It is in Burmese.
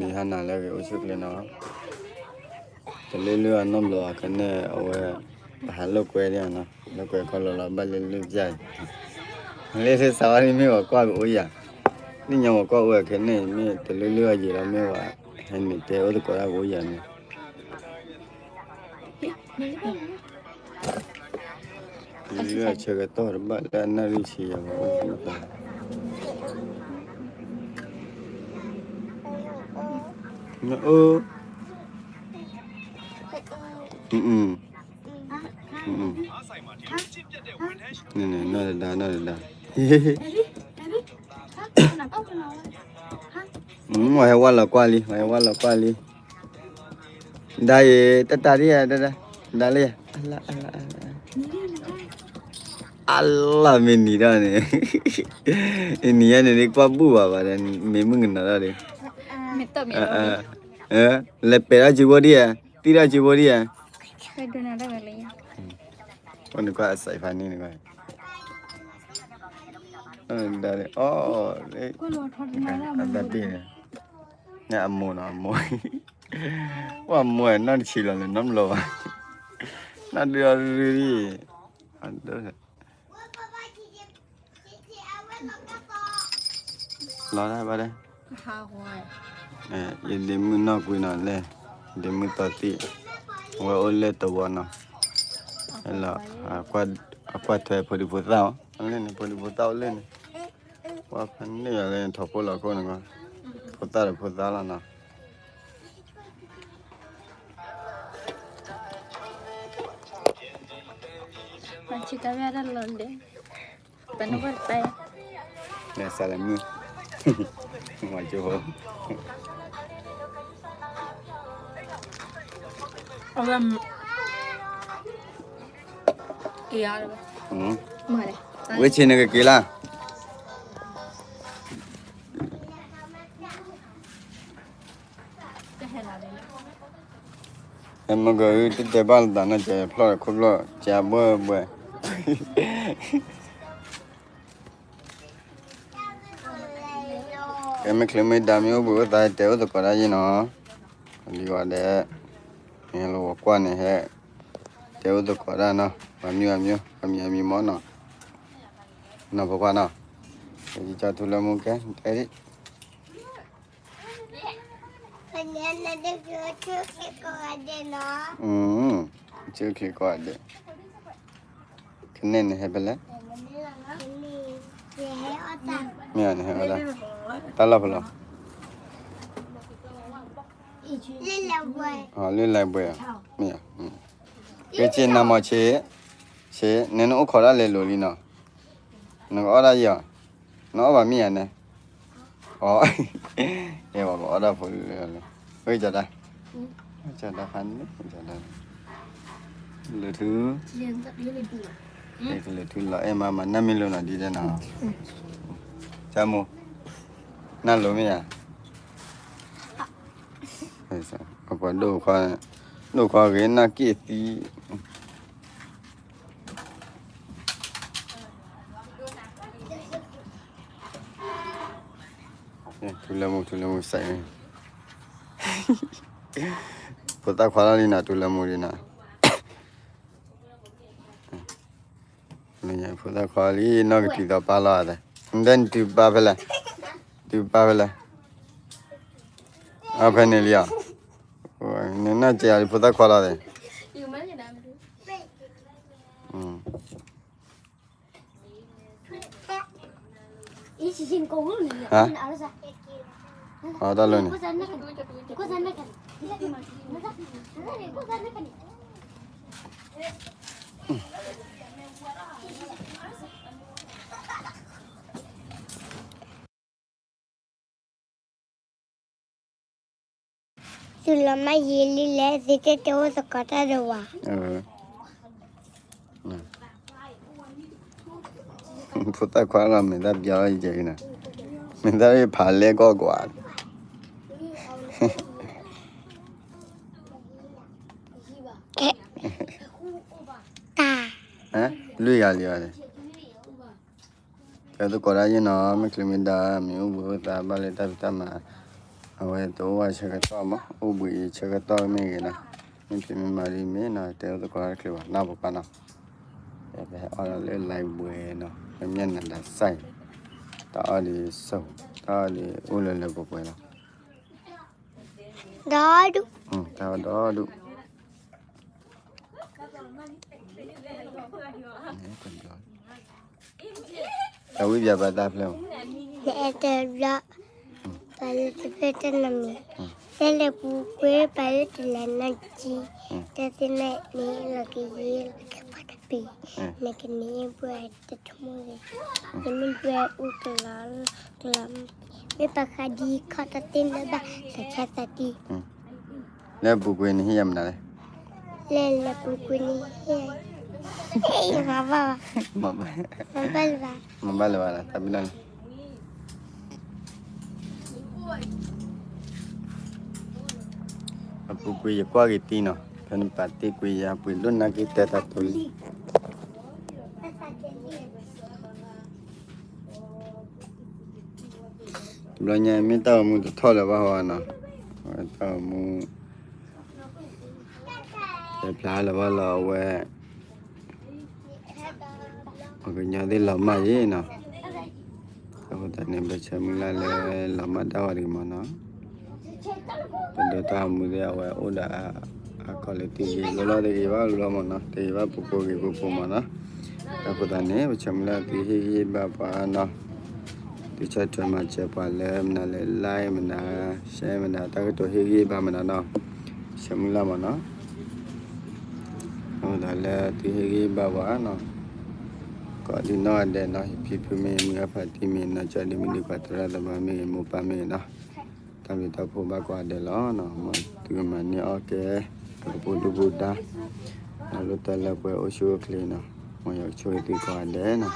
ဒီဟာနာလည်းကိုစုကလည်းနော်တလေးလေးအနုံလောခနဲ့အဝဲဘာလောက်ကွဲတယ်နော်လောက်ကွဲခေါ်လောဘလေးလေးကြိုက်လေးစစာရီမျိုးကွာကိုရနိညာမကွာဝဲခနဲ့မြေတလေးလေးရည်ရမျိုးပါဟန်တဲ့ဥဒကွာကိုရမယ်ဒီရချက်ကတော့ဘာလဲနာရီချီရပါဘူးနော်နော်ဒါဟေးဝါဝါလာကွာလီဒါရတတရီရဒါလေအလာမင်းနီရနေနီရနေကွာပူပါပါတယ်မေမငနာရတယ်မေတ္တမေလက်ပေရာဂျီဘောဒီယာတီရာဂျီဘောဒီယာဖေဒနာလည်းလေဘယ်ကွာစိုက်ဖာနေနေကွာဒါလေအော်လေကိုလောထော်နာလာဒါပြင်းနေအမောနော်မောဝါမောနော်ချီလာလေနမ်လောနာဒီရီအဲ့ဒါလာလာပါလေဟာဟွာရဒီမနော်ကွေးနော်လေဒီမတတိဝဲအိုလက်တော့နော်အဲ့လာအကွတ်ထဲပိုဒီပိုတောင်းအဲ့နေပိုဒီပိုတောင်းလဲနေဝါဖန်နေရလဲထောက်ပေါ်လာကောနော်ပိုတာလာနော်မချစ်တရရလုံးတယ်ဘယ်နှဘတ်ပဲနေဆလာမီမကြိုးအဝမ်အေးရတယ်မာလေဝေးချင်နေကေလားအမကယူတဲ့ဘာလနာကျဖလောခုလောချာဘဘကဲမကလမဒါမျိုးဘူးတာတဲ့ဥဒကရာကြီးနော်ဒီကတဲ့ငယ်လောကွာနေဟဲ့တဲ့ဥဒကရာနော်မမျိုးမောနော်နော်ဘကွာနော်ဒီချာထူလမှုကဲအဲ့ဒီချူခေကွာတဲ့ခနဲ့နေဟဲ့ဘလဲမြန်ဟဲ့လားတလာဘလားလေးလိုက်ပွဲမြန်ကဲချင်နာမချေနင်တို့ခေါ်ရလေလိုလီနော်နော်အော်ရရနော်ဗာမြန်နေဩရေဘာအော်ရဖို့လေဝေးကြတာဖန်နေကြတာလူသူလေသူလာအမနမီလုံးနာဒီတဲ့နာချမ်းမနာလုံးမရဟဲ့စားအပဒိုခွာကေနာကီတီထူလမှုဆိုင်ပတာခွာလာနေတာထူလမှုရနာမင်းဖတာခွာလီနောက်ကတီတော့ပါလာတယ်န်ဒန်တူပါဖလားအဖနေလျာဟိုနနကြာဖတာခွာလာတယ်ယူမနေတာမလို့အင်းဟာဟာဒါလုံးနေသူလမရေးလေးလဲစိတ်တောစကတာတော့ဝါဖတာခွာလာမင်းသားပြောရကြနေမင်းသားဖာလဲကောကွာလွေရလေရတယ်ကျတော့ကောရရင်နော်မကလမီဒါမျိုးဘူးတာပါလေတပ်မှာ Awe to wa chakato ma ubi chakato me na. Min pi min mari me na te to ko ke ba na ba pa na. E be ala le lai bwe no. Myen na da sai. Ta ali so. Ta ali ule le bo bwe na. Dadu. Ta do du. Ta wi bia ba ta phle. Netela. Palit petanami. Tele pukwe palit lanaji. Tatine ni lagi yil kepadapi. Nekini buat tetumuri. Ini buat ukelan kelam. Mepakadi kata tinda sacatati. Le bu kwe ni yam na le. Lele pukwe ni. Eh, apa? Mama. Mambalva. Mama le wala ta bilang. Apu kwe ya kwa gitu no. Kan pati kwe ya pu lu na kita tatuli. Belanja mi tahu mu tu thol ba hawa na. Tahu mu. Pla la ba la we. Aku nyari lama je na. Aku tak ni baca mula le lama dah hari mana. Pada tahu dia awak udah kalau tinggi kalau tinggi baru lama na. Tinggi baru pukul mana. Aku tak ni baca mula tinggi bapa na. Tiada cuma cepala mana lelai mana saya mana tak tu tinggi bapa mana na. Semula mana. Oh dah le tinggi bapa na. Kalau di no ada na pipi me mengapa ti me na jadi mini patra lama me mupa me na. Kami tak pun baku ada lah na. Tu mana okey. Aku pun dah. Lalu telah buat usul clean na. Mau cuci tu kau ada na.